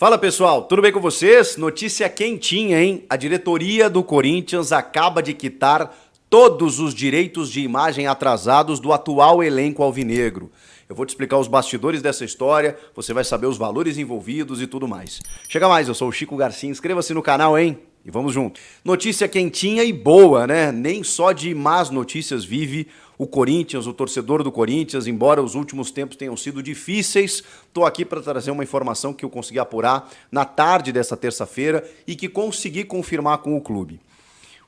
Fala pessoal, tudo bem com vocês? Notícia quentinha, hein? A diretoria do Corinthians acaba de quitar todos os direitos de imagem atrasados do atual elenco alvinegro. Eu vou te explicar os bastidores dessa história, você vai saber os valores envolvidos e tudo mais. Chega mais, eu sou o Chico Garcia, inscreva-se no canal, hein? E vamos junto. Notícia quentinha e boa, né? Nem só de más notícias vive o Corinthians, o torcedor do Corinthians, embora os últimos tempos tenham sido difíceis. Estou aqui para trazer uma informação que eu consegui apurar na tarde dessa terça-feira e que consegui confirmar com o clube.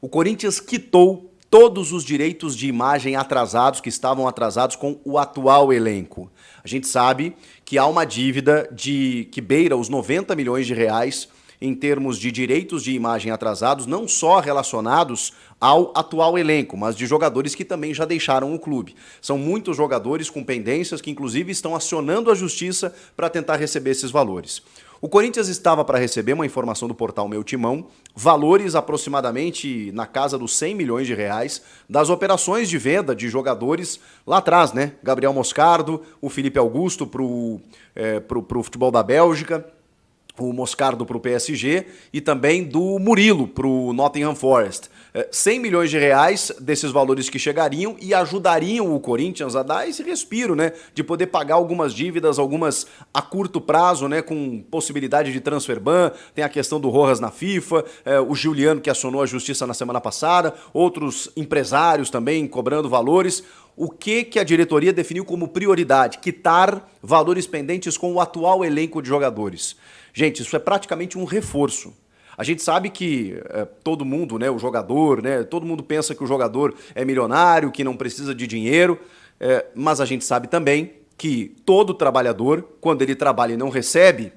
O Corinthians quitou todos os direitos de imagem atrasados, que estavam atrasados com o atual elenco. A gente sabe que há uma dívida que beira os 90 milhões de reais em termos de direitos de imagem atrasados, não só relacionados ao atual elenco, mas de jogadores que também já deixaram o clube. São muitos jogadores com pendências que inclusive estão acionando a justiça para tentar receber esses valores. O Corinthians estava para receber uma informação do portal Meu Timão, valores aproximadamente na casa dos 100 milhões de reais das operações de venda de jogadores lá atrás, né? Gabriel Moscardo, o Felipe Augusto pro futebol da Bélgica, o Moscardo para o PSG e também do Murilo para o Nottingham Forest. 100 milhões de reais desses valores que chegariam e ajudariam o Corinthians a dar esse respiro, né, de poder pagar algumas dívidas, algumas a curto prazo, né, com possibilidade de transfer ban. Tem a questão do Rojas na FIFA, o Giuliano que acionou a justiça na semana passada, outros empresários também cobrando valores. O que a diretoria definiu como prioridade? Quitar valores pendentes com o atual elenco de jogadores. Gente, isso é praticamente um reforço. A gente sabe que todo mundo, né, o jogador, né, todo mundo pensa que o jogador é milionário, que não precisa de dinheiro, mas a gente sabe também que todo trabalhador, quando ele trabalha e não recebe,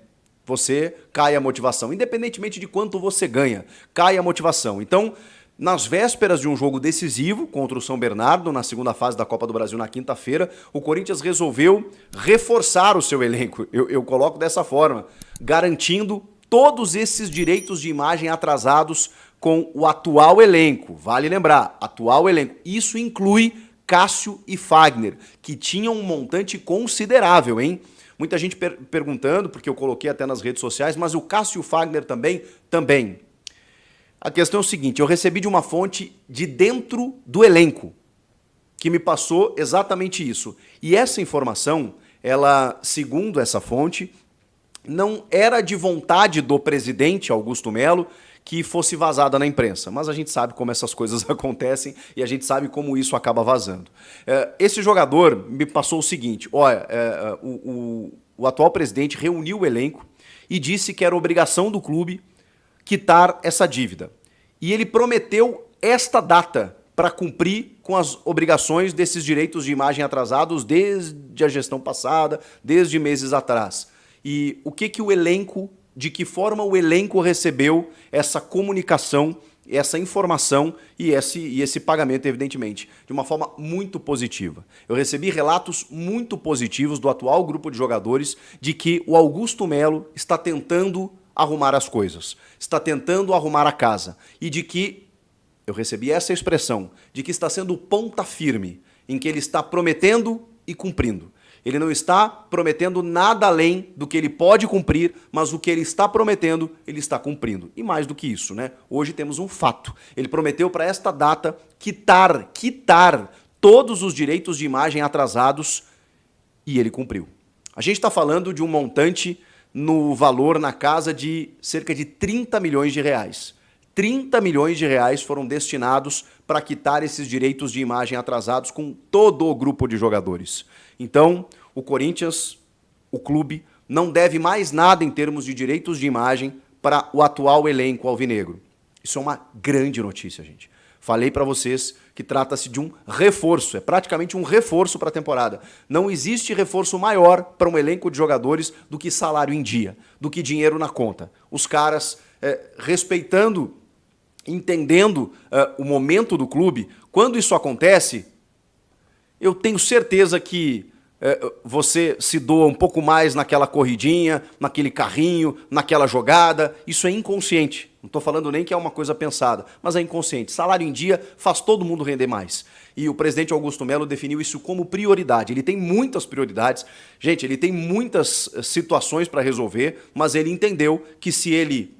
você cai a motivação. Independentemente de quanto você ganha, cai a motivação. Então, nas vésperas de um jogo decisivo contra o São Bernardo, na segunda fase da Copa do Brasil na quinta-feira, o Corinthians resolveu reforçar o seu elenco. Eu coloco dessa forma, garantindo todos esses direitos de imagem atrasados com o atual elenco. Vale lembrar, atual elenco. Isso inclui Cássio e Fagner, que tinham um montante considerável, hein? Muita gente perguntando, porque eu coloquei até nas redes sociais, mas o Cássio e o Fagner também. A questão é o seguinte, eu recebi de uma fonte de dentro do elenco, que me passou exatamente isso. E essa informação, ela, segundo essa fonte, não era de vontade do presidente Augusto Melo que fosse vazada na imprensa. Mas a gente sabe como essas coisas acontecem e a gente sabe como isso acaba vazando. Esse jogador me passou o seguinte, olha, o atual presidente reuniu o elenco e disse que era obrigação do clube quitar essa dívida. E ele prometeu esta data para cumprir com as obrigações desses direitos de imagem atrasados desde a gestão passada, desde meses atrás. E o que o elenco, de que forma o elenco recebeu essa comunicação, essa informação e esse pagamento, evidentemente, de uma forma muito positiva. Eu recebi relatos muito positivos do atual grupo de jogadores de que o Augusto Melo está tentando arrumar as coisas, está tentando arrumar a casa e de que, eu recebi essa expressão, de que está sendo ponta firme, em que ele está prometendo e cumprindo. Ele não está prometendo nada além do que ele pode cumprir, mas o que ele está prometendo, ele está cumprindo. E mais do que isso, né? Hoje temos um fato. Ele prometeu para esta data quitar todos os direitos de imagem atrasados e ele cumpriu. A gente está falando de um montante no valor na casa de cerca de 30 milhões de reais. 30 milhões de reais foram destinados para quitar esses direitos de imagem atrasados com todo o grupo de jogadores. Então, o Corinthians, o clube, não deve mais nada em termos de direitos de imagem para o atual elenco alvinegro. Isso é uma grande notícia, gente. Falei para vocês que trata-se de um reforço, é praticamente um reforço para a temporada. Não existe reforço maior para um elenco de jogadores do que salário em dia, do que dinheiro na conta. Os caras, respeitando, entendendo o momento do clube, quando isso acontece, eu tenho certeza que você se doa um pouco mais naquela corridinha, naquele carrinho, naquela jogada. Isso é inconsciente. Não estou falando nem que é uma coisa pensada, mas é inconsciente. Salário em dia faz todo mundo render mais. E o presidente Augusto Melo definiu isso como prioridade. Ele tem muitas prioridades. Gente, ele tem muitas situações para resolver, mas ele entendeu que se ele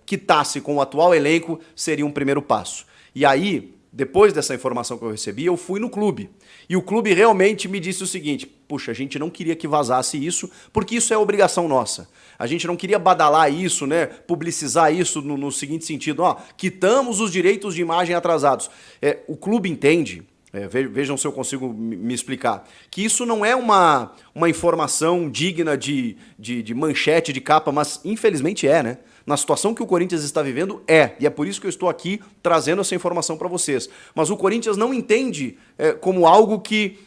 quitasse com o atual elenco, seria um primeiro passo. E aí, depois dessa informação que eu recebi, eu fui no clube. E o clube realmente me disse o seguinte: puxa, a gente não queria que vazasse isso, porque isso é obrigação nossa. A gente não queria badalar isso, né, publicizar isso no seguinte sentido: ó, quitamos os direitos de imagem atrasados. O clube entende, vejam se eu consigo me explicar, que isso não é uma informação digna de manchete, de capa, mas infelizmente né? Na situação que o Corinthians está vivendo, e é por isso que eu estou aqui trazendo essa informação para vocês. Mas o Corinthians não entende como algo que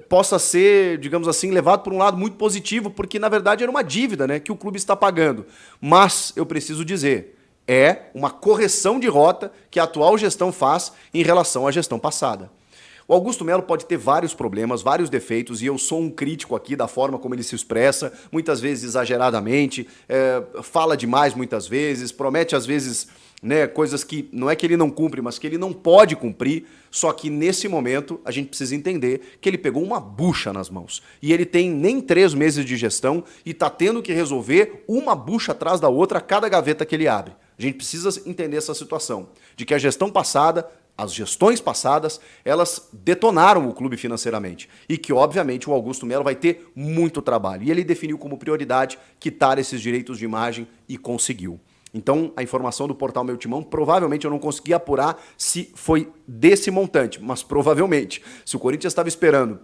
possa ser, digamos assim, levado por um lado muito positivo, porque na verdade era uma dívida, né, que o clube está pagando. Mas eu preciso dizer, é uma correção de rota que a atual gestão faz em relação à gestão passada. O Augusto Melo pode ter vários problemas, vários defeitos, e eu sou um crítico aqui da forma como ele se expressa, muitas vezes exageradamente, fala demais muitas vezes, promete às vezes, né, coisas que não é que ele não cumpre, mas que ele não pode cumprir. Só que nesse momento a gente precisa entender que ele pegou uma bucha nas mãos. E ele tem nem 3 meses de gestão e está tendo que resolver uma bucha atrás da outra a cada gaveta que ele abre. A gente precisa entender essa situação, de que a gestão passada, as gestões passadas, elas detonaram o clube financeiramente. E que, obviamente, o Augusto Melo vai ter muito trabalho. E ele definiu como prioridade quitar esses direitos de imagem e conseguiu. Então, a informação do portal Meu Timão, provavelmente eu não consegui apurar se foi desse montante, mas provavelmente, se o Corinthians estava esperando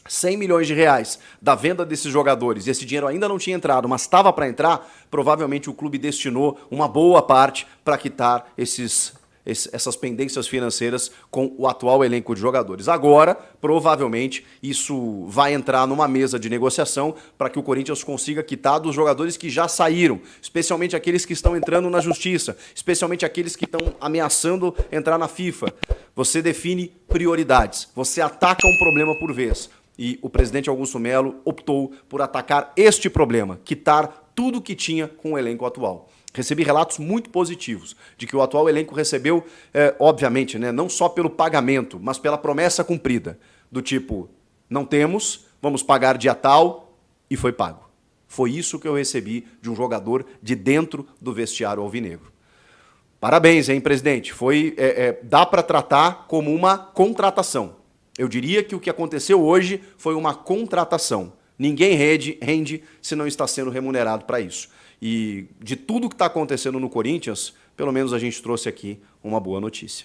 100 milhões de reais da venda desses jogadores e esse dinheiro ainda não tinha entrado, mas estava para entrar, provavelmente o clube destinou uma boa parte para quitar essas pendências financeiras com o atual elenco de jogadores. Agora, provavelmente, isso vai entrar numa mesa de negociação para que o Corinthians consiga quitar dos jogadores que já saíram, especialmente aqueles que estão entrando na justiça, especialmente aqueles que estão ameaçando entrar na FIFA. Você define prioridades, você ataca um problema por vez. E o presidente Augusto Melo optou por atacar este problema, quitar tudo que tinha com o elenco atual. Recebi relatos muito positivos de que o atual elenco recebeu, obviamente, né, não só pelo pagamento, mas pela promessa cumprida. Do tipo, não temos, vamos pagar dia tal, e foi pago. Foi isso que eu recebi de um jogador de dentro do vestiário alvinegro. Parabéns, hein, presidente? Dá para tratar como uma contratação. Eu diria que o que aconteceu hoje foi uma contratação. Ninguém rende se não está sendo remunerado para isso. E de tudo que está acontecendo no Corinthians, pelo menos a gente trouxe aqui uma boa notícia.